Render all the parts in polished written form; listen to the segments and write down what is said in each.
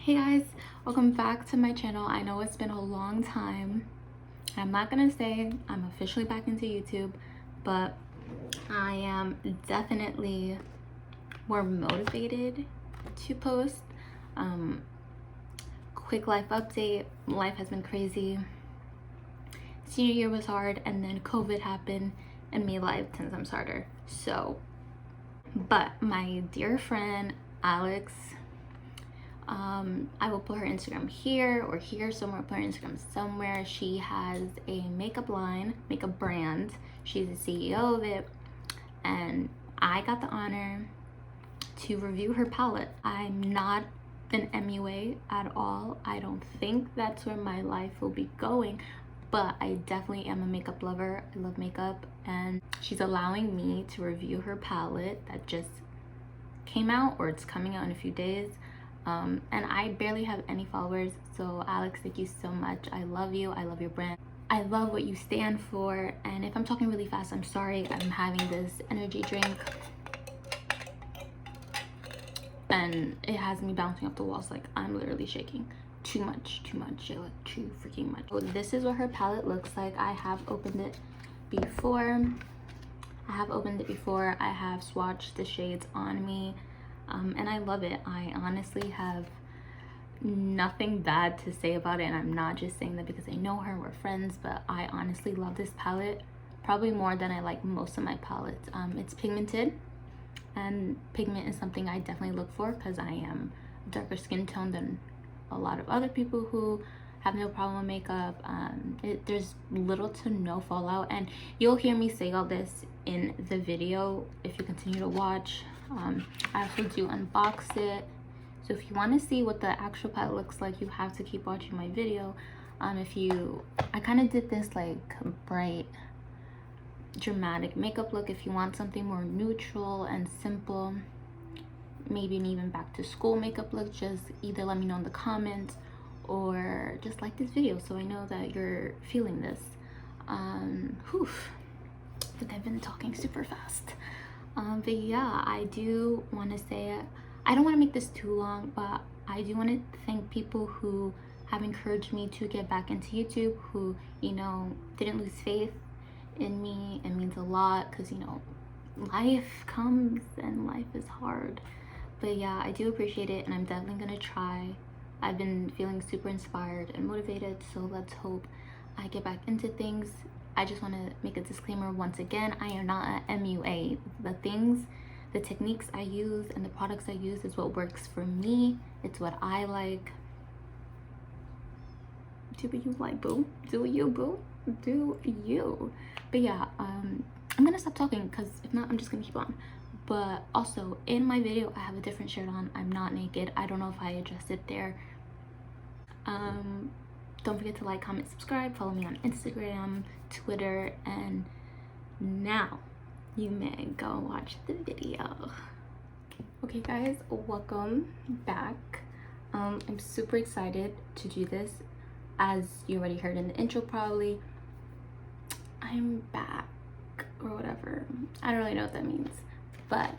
Hey guys, welcome back to my channel. I know it's been a long time. I'm not gonna say I'm officially back into YouTube, but I am definitely more motivated to post. Quick life update. Life has been crazy. Senior year was hard, and then COVID happened and made life 10 times harder. But my dear friend Alex, I will put her Instagram here or here somewhere. I'll put her Instagram somewhere. She has a makeup line, makeup brand. She's the CEO of it, and I got the honor to review her palette. I'm not an MUA at all. I don't think that's where my life will be going, but I definitely am a makeup lover. I love makeup, and she's allowing me to review her palette that just came out, or it's coming out in a few days. And I barely have any followers, so Alex, thank you so much. I love you. I love your brand. I love what you stand for. And if I'm talking really fast, I'm sorry. I'm having this energy drink and it has me bouncing off the walls. Like, I'm literally shaking. Too much, Shayla, too freaking much. So this is what her palette looks like. I have opened it before. I have swatched the shades on me. And I love it. I honestly have nothing bad to say about it, and I'm not just saying that because I know her, we're friends, but I honestly love this palette probably more than I like most of my palettes. It's pigmented, and pigment is something I definitely look for because I am a darker skin tone than a lot of other people who have no problem with makeup. There's little to no fallout, and you'll hear me say all this in the video if you continue to watch. I also do unbox it, so if you want to see what the actual palette looks like, you have to keep watching my video. I kind of did this like bright dramatic makeup look. If you want something more neutral and simple, maybe an even back to school makeup look, just either let me know in the comments or just like this video so I know that you're feeling this. But I've been talking super fast. But yeah, I do want to say, I don't want to make this too long, but I do want to thank people who have encouraged me to get back into YouTube, who, you know, didn't lose faith in me. It means a lot because, you know, life comes and life is hard. But yeah, I do appreciate it, and I'm definitely going to try. I've been feeling super inspired and motivated, so let's hope I get back into things. I just want to make a disclaimer once again, I am not a MUA. The techniques I use and the products I use is what works for me. It's what I like. Do what you like, boo. Do you, boo. Do you. But yeah, I'm gonna stop talking because if not, I'm just gonna keep on. But also, in my video, I have a different shirt on. I'm not naked. I don't know if I addressed it there. Don't forget to like, comment, subscribe, follow me on Instagram, Twitter, and now you may go watch the video. Okay guys, welcome back. I'm super excited to do this. As you already heard in the intro probably, I'm back or whatever. I don't really know what that means, but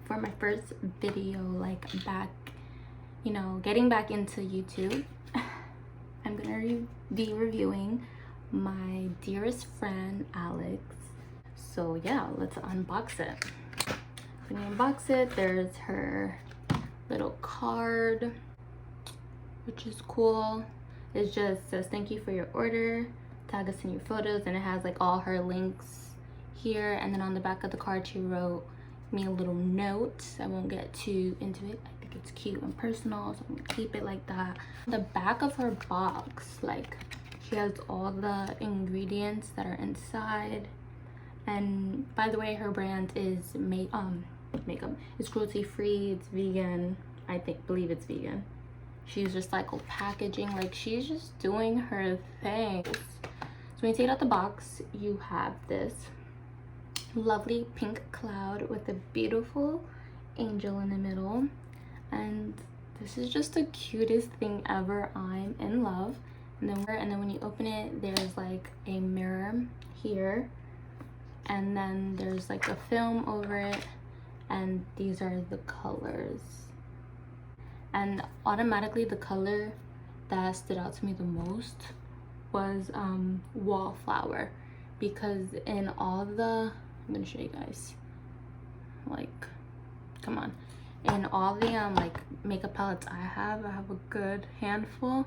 for my first video, like back, you know, getting back into YouTube, I'm gonna be reviewing my dearest friend Alex. So yeah, let's unbox it. When you unbox it, there's her little card, which is cool. It just says thank you for your order, tag us in your photos, and it has like all her links here. And then on the back of the card she wrote me a little note. I won't get too into it. I think it's cute and personal, so I'm gonna keep it like that. The back of her box, like, she has all the ingredients that are inside. And by the way, her brand is makeup. It's cruelty free, it's vegan. Believe it's vegan. She's recycled packaging. Like, she's just doing her thing. So when you take it out the box, you have this lovely pink cloud with a beautiful angel in the middle, and this is just the cutest thing ever. I'm in love. And then when you open it, there's like a mirror here, and then there's like a film over it, and these are the colors. and automatically the color that stood out to me the most was Wallflower, because in all the, I'm gonna show you guys, like, come on, in all the like makeup palettes I have a good handful.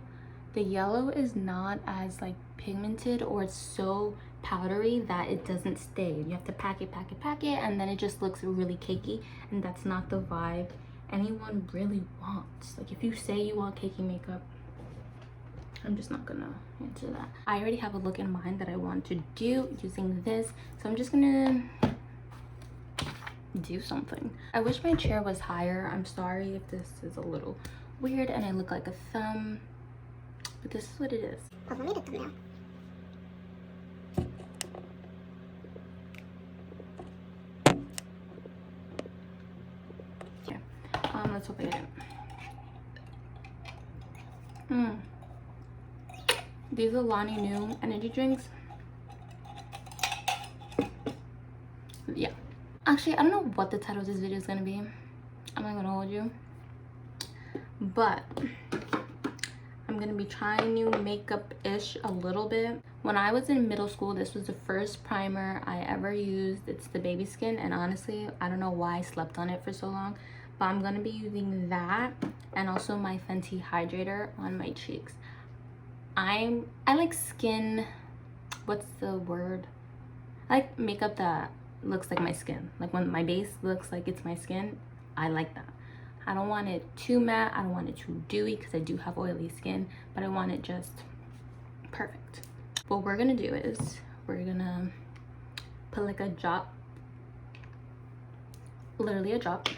The yellow is not as like pigmented, or it's so powdery that it doesn't stay. You have to pack it, and then it just looks really cakey, and that's not the vibe anyone really wants. Like, if you say you want cakey makeup, I'm just not gonna answer that. I already have a look in mind that I want to do using this, so I'm just gonna do something. I wish my chair was higher. I'm sorry if this is a little weird and I look like a thumb, but this is what it is. Oh, we made a thumbnail. Okay, let's hope I get it. These are Lonnie New energy drinks. Yeah. Actually, I don't know what the title of this video is gonna be. I'm not gonna hold you. But I'm gonna be trying new makeup-ish a little bit. When I was in middle school, this was the first primer I ever used. It's the Baby Skin, and honestly, I don't know why I slept on it for so long. But I'm gonna be using that, and also my Fenty hydrator on my cheeks. I like skin, what's the word? I like makeup that looks like my skin. Like when my base looks like it's my skin, I like that. I don't want it too matte, I don't want it too dewy, because I do have oily skin, but I want it just perfect. What we're gonna do is we're gonna put like a drop, literally a drop,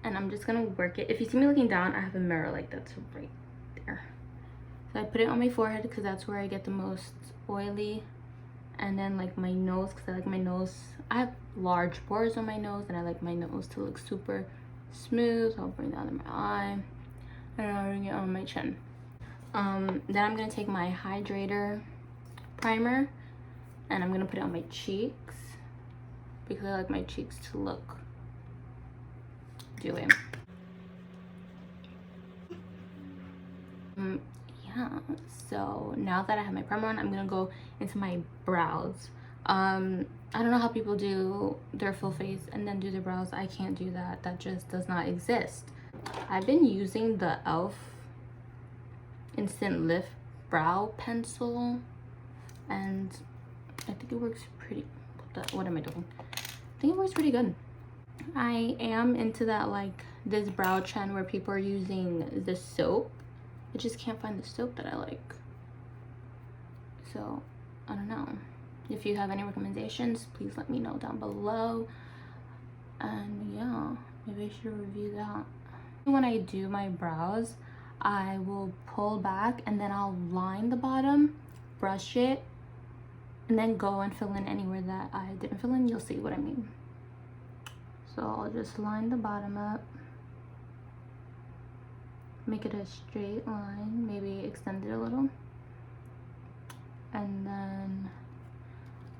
and I'm just gonna work it. If you see me looking down, I have a mirror like that's right there. So I put it on my forehead because that's where I get the most oily, and then like my nose, because I like my nose, I have large pores on my nose and I like my nose to look super smooth. I'll bring that in my eye, and I'll bring it on my chin. Then I'm gonna take my hydrator primer and I'm gonna put it on my cheeks because I like my cheeks to look dewy. Yeah, so now that I have my primer on, I'm gonna go into my brows. I don't know how people do their full face and then do their brows. I can't do that. That just does not exist. I've been using the e.l.f. Instant Lift Brow Pencil, and I think it works pretty, what am I doing? I think it works pretty good. I am into that, like, this brow trend where people are using the soap. I just can't find the soap that I like. So, I don't know. If you have any recommendations, please let me know down below. And yeah, maybe I should review that. When I do my brows, I will pull back and then I'll line the bottom, brush it, and then go and fill in anywhere that I didn't fill in. You'll see what I mean. So I'll just line the bottom up, make it a straight line, maybe extend it a little, and then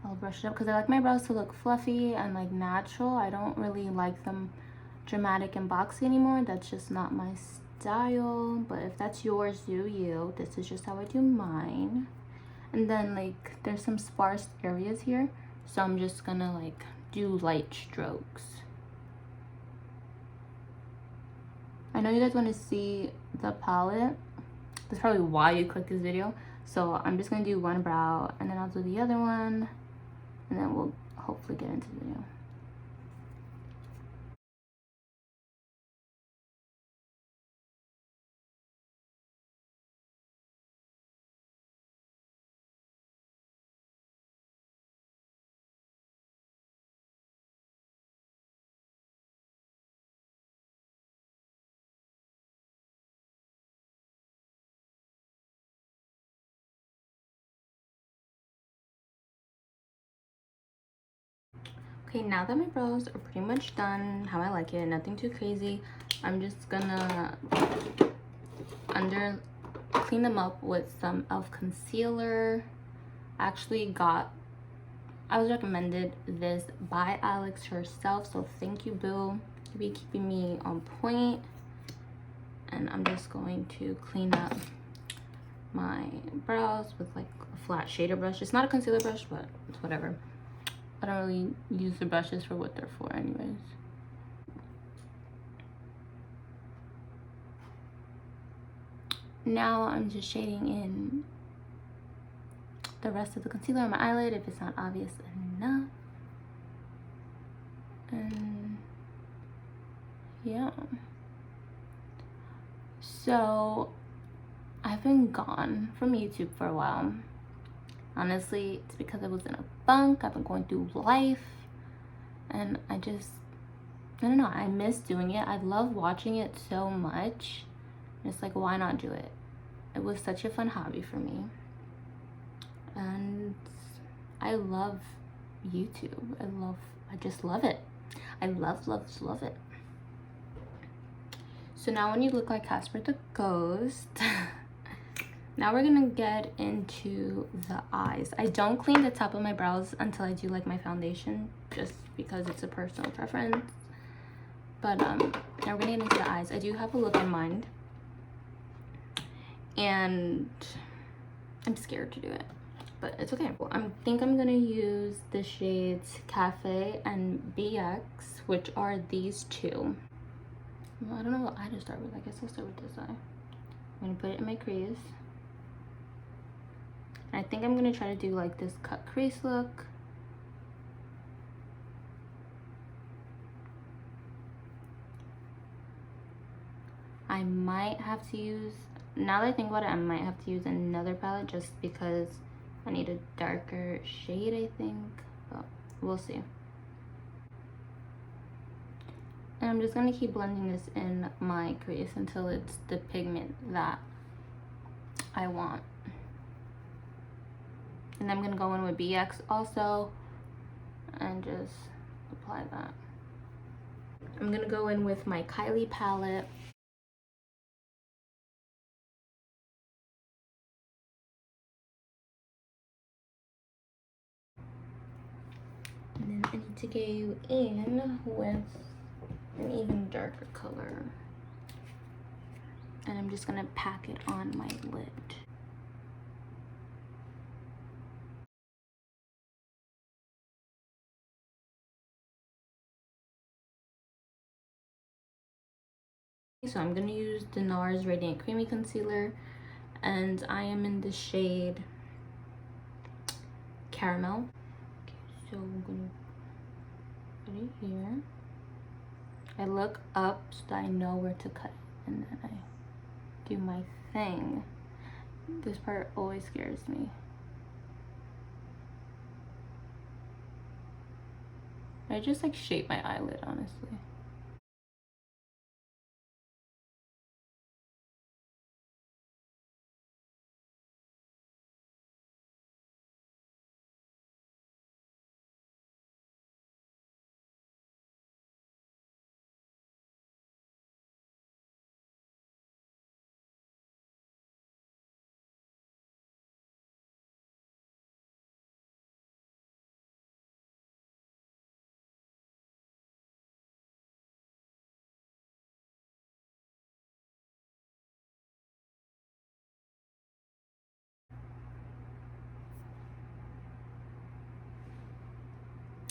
I'll brush it up because I like my brows to look fluffy and like natural. I don't really like them dramatic and boxy anymore. That's just not my style, but if that's yours, do you. This is just how I do mine. And then like there's some sparse areas here, so I'm just gonna like do light strokes. I know you guys want to see the palette. That's probably why you clicked this video. So I'm just gonna do one brow and then I'll do the other one, and then we'll hopefully get into the video. Okay, now that my brows are pretty much done how I like it, nothing too crazy, I'm just gonna clean them up with some e.l.f. concealer. I was recommended this by Alex herself, so thank you, boo. You be keeping me on point. and I'm just going to clean up my brows with like a flat shader brush. It's not a concealer brush, but it's whatever. I don't really use the brushes for what they're for anyways. Now I'm just shading in the rest of the concealer on my eyelid if it's not obvious enough. And yeah. So I've been gone from YouTube for a while. Honestly, it's because I was in a funk. I've been going through life, and I don't know, I miss doing it. I love watching it so much. It's like, why not do it? It was such a fun hobby for me, and I love YouTube. I just love it. I love it. So now when you look like Casper the Ghost, now we're gonna get into the eyes. I don't clean the top of my brows until I do like my foundation, just because it's a personal preference. But now we're gonna get into the eyes. I do have a look in mind, and I'm scared to do it, but it's okay. I think I'm gonna use the shades Cafe and BX, which are these two. Well, I don't know what eye to start with. I guess I'll start with this eye. I'm gonna put it in my crease. And I think I'm gonna try to do like this cut crease look. I might have to use, now that I think about it, I might have to use another palette just because I need a darker shade, I think. But we'll see. And I'm just gonna keep blending this in my crease until it's the pigment that I want. And I'm gonna go in with BX also and just apply that. I'm gonna go in with my Kylie palette. And then I need to go in with an even darker color. And I'm just gonna pack it on my lid. So I'm gonna use the NARS Radiant Creamy Concealer, and I am in the shade Caramel. Okay, so I'm gonna put it here. I look up so that I know where to cut, and then I do my thing. This part always scares me. I just like shape my eyelid, honestly.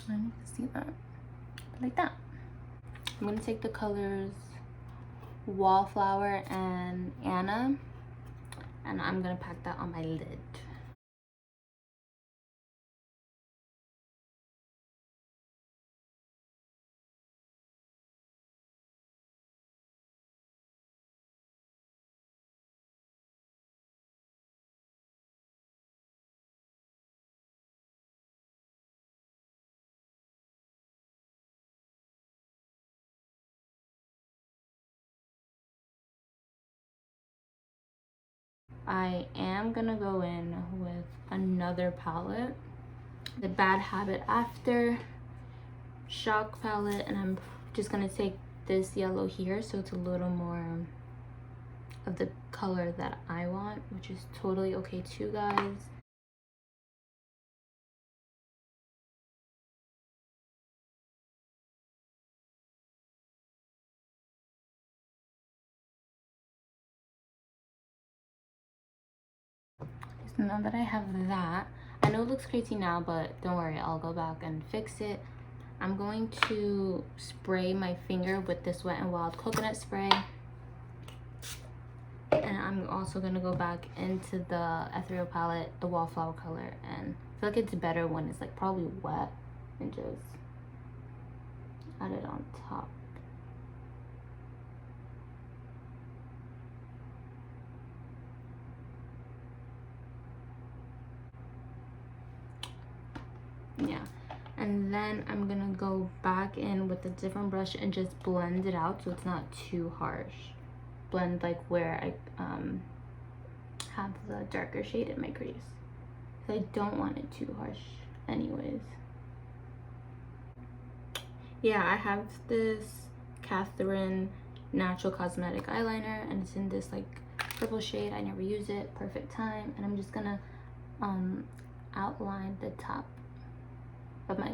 I need to see that. Like that. I'm gonna take the colors Wallflower and Anna, and I'm gonna pack that on my lid. I am gonna go in with another palette, the Bad Habit After Shock palette, and I'm just gonna take this yellow here so it's a little more of the color that I want, which is totally okay too, guys. So now that I have that, I know it looks crazy now, but don't worry, I'll go back and fix it. I'm going to spray my finger with this Wet n Wild coconut spray. And I'm also going to go back into the Ethereal palette, the Wallflower color. And I feel like it's better when it's like probably wet, and just add it on top. Yeah, and then I'm gonna go back in with a different brush and just blend it out so it's not too harsh. Blend like where I have the darker shade in my crease, because I don't want it too harsh anyways. Yeah, I have this Catherine Natural Cosmetic eyeliner, and it's in this like purple shade. I never use it. Perfect time. And I'm just gonna outline the top of my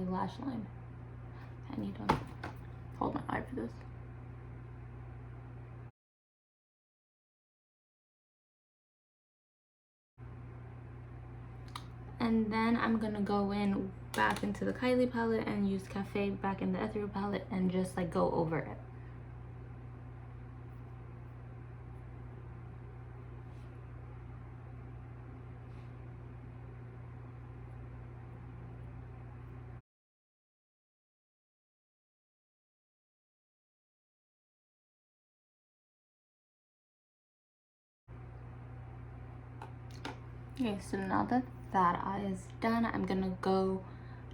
lash line. I need to hold my eye for this. And then I'm gonna go in back into the Kylie palette and use Cafe back in the Ethereal palette and just like go over it. Okay, so now that that eye is done, I'm gonna go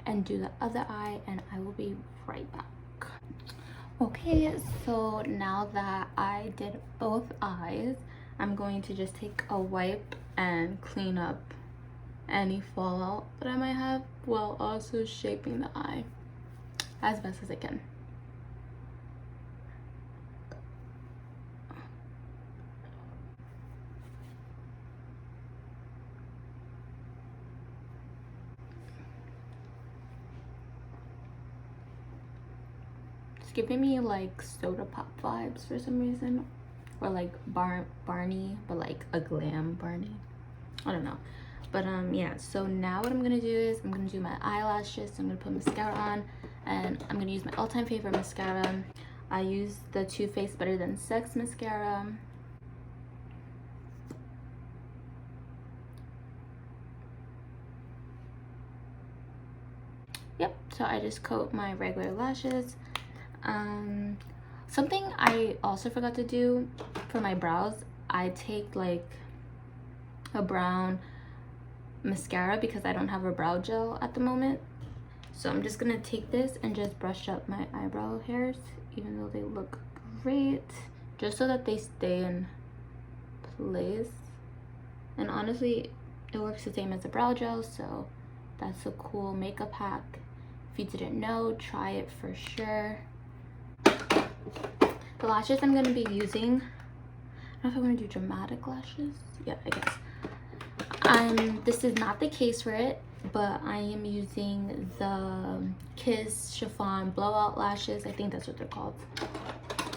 and do the other eye, and I will be right back. Okay, so now that I did both eyes, I'm going to just take a wipe and clean up any fallout that I might have, while also shaping the eye as best as I can. It's giving me like soda pop vibes for some reason, or like Barney, but like a glam Barney. I don't know, but yeah. So now what I'm gonna do is I'm gonna do my eyelashes. I'm gonna put mascara on, and I'm gonna use my all-time favorite mascara. I use the Too Faced Better Than Sex mascara. Yep, so I just coat my regular lashes. Something I also forgot to do for my brows, I take like a brown mascara because I don't have a brow gel at the moment. So I'm just gonna take this and just brush up my eyebrow hairs, even though they look great, just so that they stay in place. And honestly, it works the same as a brow gel, so that's a cool makeup hack. If you didn't know, try it for sure. The lashes I'm going to be using, I don't know if I want to do dramatic lashes. Yeah, I guess. This is not the case for it, but I am using the Kiss Chiffon Blowout Lashes. I think that's what they're called.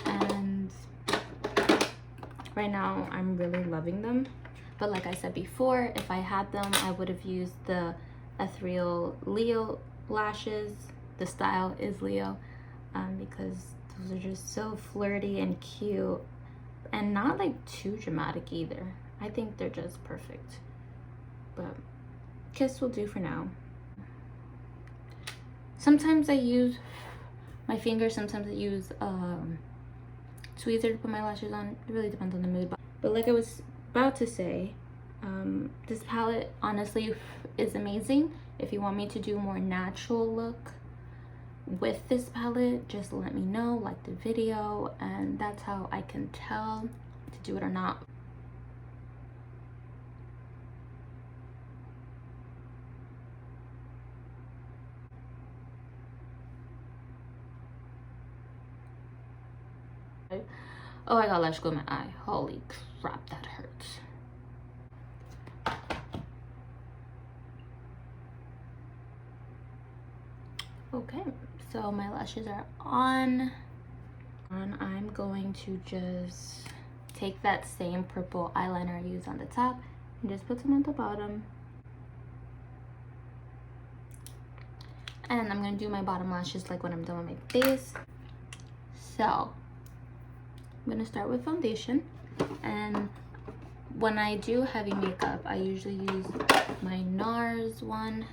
And right now, I'm really loving them. But like I said before, if I had them, I would have used the Ethereal Leo lashes. The style is Leo, because those are just so flirty and cute, and not like too dramatic either. I think they're just perfect, but Kiss will do for now. Sometimes I use my finger, sometimes I use tweezer to put my lashes on. It really depends on the mood. But like I was about to say, this palette honestly is amazing. If you want me to do a more natural look with this palette, just let me know, like the video, and that's how I can tell to do it or not. Oh, I got lash glue in my eye. Holy crap, that hurts. Okay, so my lashes are on. And I'm going to just take that same purple eyeliner I used on the top and just put some at the bottom. And I'm gonna do my bottom lashes like when I'm done with my face. So I'm gonna start with foundation, and when I do heavy makeup, I usually use my NARS one,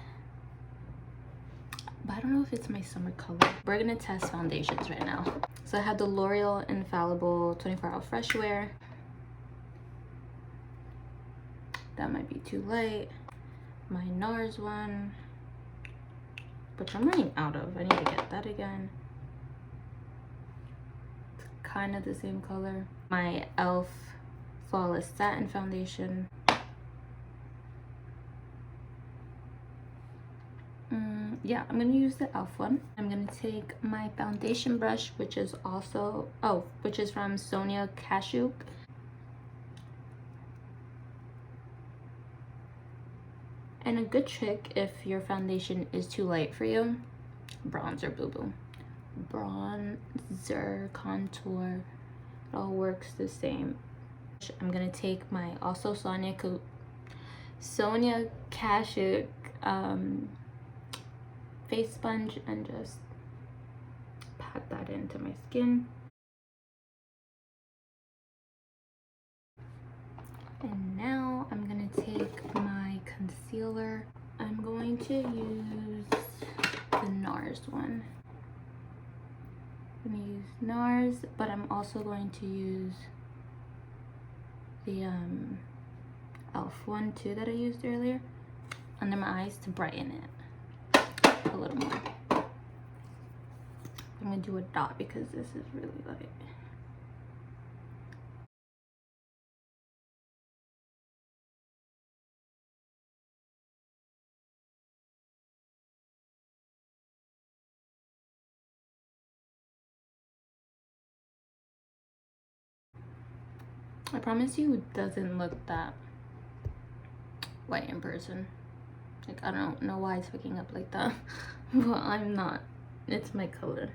but I don't know if it's my summer color. We're gonna test foundations right now. So I have the L'Oreal Infallible 24-Hour Fresh Wear. That might be too light. My NARS one, which I'm running out of. I need to get that again. It's kind of the same color. My e.l.f. Flawless Satin Foundation. Yeah, I'm gonna use the e.l.f. one. I'm gonna take my foundation brush, which is from Sonia Kashuk. And a good trick if your foundation is too light for you, bronzer, boo-boo. Bronzer, contour, it all works the same. I'm gonna take my also Sonia Kashuk face sponge and just pat that into my skin. And now I'm gonna take my concealer. I'm going to use the NARS one. I'm gonna use NARS, but I'm also going to use the e.l.f. one too that I used earlier under my eyes to brighten it a little more. I'm gonna do a dot because this is really light. I promise you it doesn't look that white in person. Like, I don't know why it's picking up like that. But I'm not. It's my color.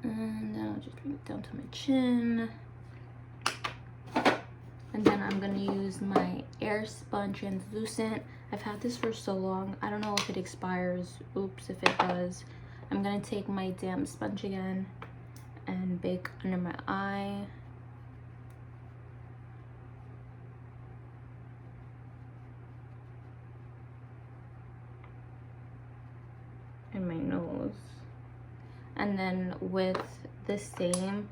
And then I'll just bring it down to my chin. And then I'm gonna use my Air Sponge Translucent. I've had this for so long. I don't know if it expires. Oops, if it does. I'm gonna take my damp sponge again and bake under my eye. And my nose. And then with the same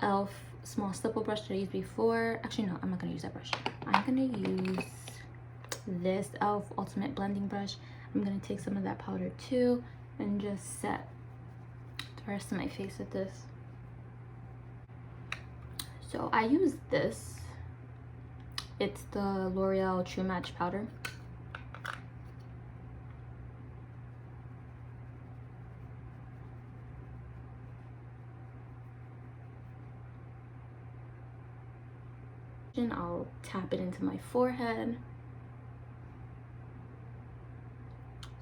e.l.f. small stipple brush that I used before. Actually, no, I'm not gonna use that brush. I'm gonna use this e.l.f. Ultimate Blending Brush. I'm gonna take some of that powder too and just set the rest of my face with this. So I use this. It's the L'Oreal True Match powder. I'll tap it into my forehead.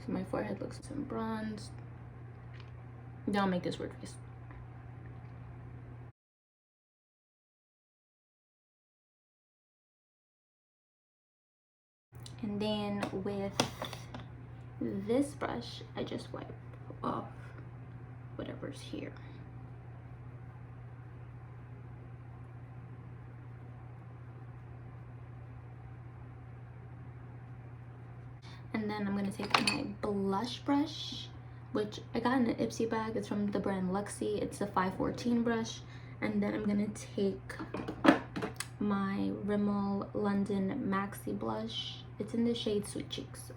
So my forehead looks some bronzed. Then I'll make this weird face. And then with this brush, I just wipe off whatever's here. And then I'm gonna take my blush brush, which I got in an Ipsy bag. It's from the brand Luxie. It's a 514 brush. And then I'm gonna take my Rimmel London Maxi blush. It's in the shade Sweet Cheeks,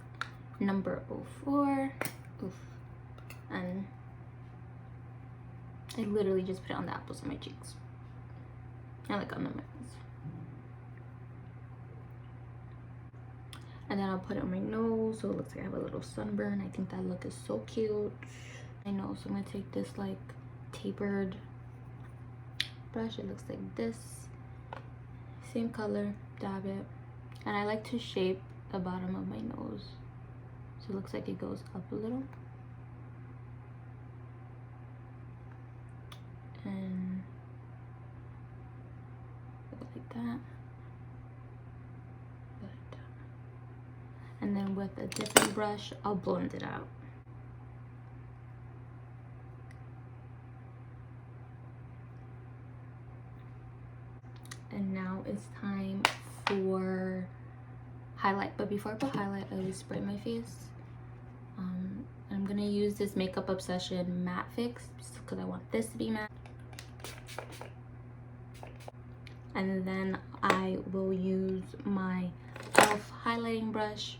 number 04. Oof. And I literally just put it on the apples of my cheeks. I like on the mouth. And then I'll put it on my nose so it looks like I have a little sunburn. I think that look is so cute. I know, so I'm gonna take this like tapered brush. It looks like this. Same color, dab it. And I like to shape the bottom of my nose so it looks like it goes up a little. And like that. with a different brush, I'll blend it out. And now it's time for highlight. But before I put highlight, I always spray my face. I'm gonna use this Makeup Obsession matte fix because I want this to be matte. And then I will use my e.l.f. highlighting brush,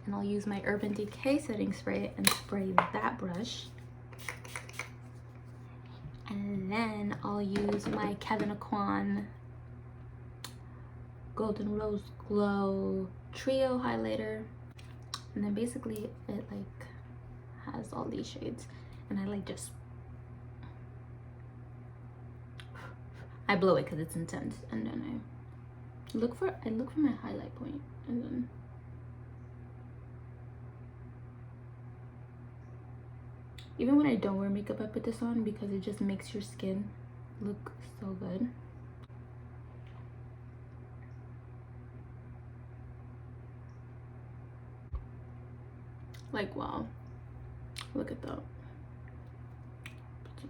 and I'll use my Urban Decay setting spray and spray that brush. And then I'll use my Kevyn Aucoin Golden Rose Glow Trio highlighter. And then basically it like has all these shades, and I like just I blow it because it's intense, and then I look for my highlight point, and then even when I don't wear makeup, I put this on because it just makes your skin look so good. Like, wow, look at that. Put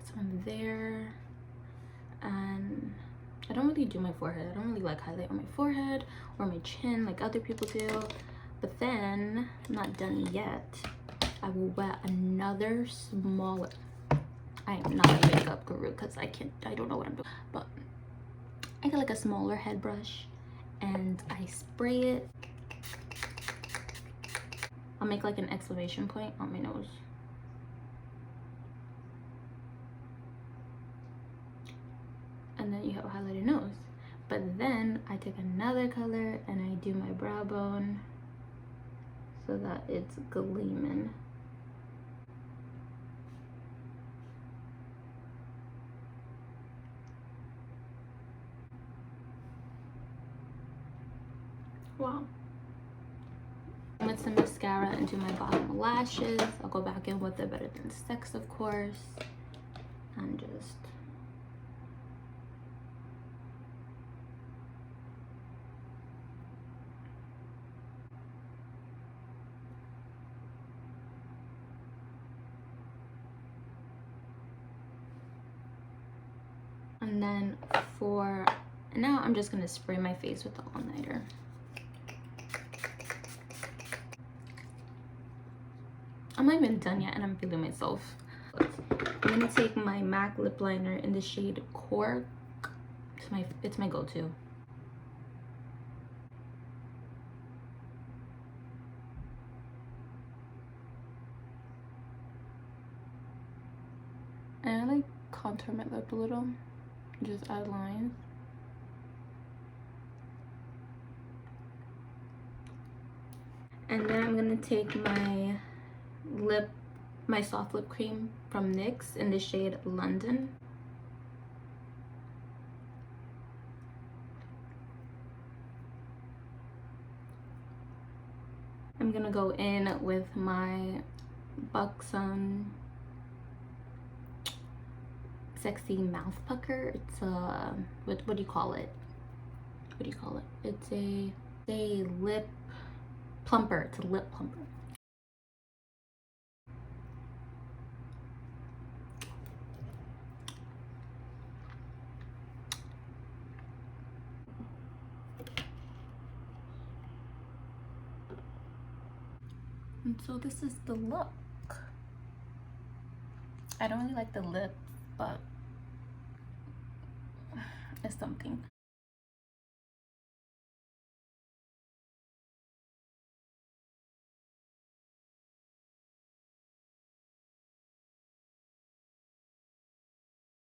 some there. And I don't really do my forehead. I don't really like highlight on my forehead or my chin like other people do. But then, I'm not done yet. I will wet another smaller. I am not a makeup guru because I don't know what I'm doing. But I get like a smaller head brush and I spray it. I'll make like an exclamation point on my nose. And then you have a highlighted nose. But then I take another color and I do my brow bone so that it's gleaming. Wow. With some mascara into my bottom lashes. I'll go back in with the Better Than Sex, of course, and just and then for now I'm just gonna spray my face with the all-nighter. I'm not even done yet and I'm feeling myself. I'm gonna take my MAC lip liner in the shade Cork. It's my go-to. And I like contour my lip a little, just add lines. And then I'm gonna take my soft lip cream from NYX in the shade London. I'm gonna go in with my Buxom Sexy Mouth Pucker. It's a what do you call it? What do you call it? It's a lip plumper. It's a lip plumper. And so this is the look. I don't really like the lip, but it's something.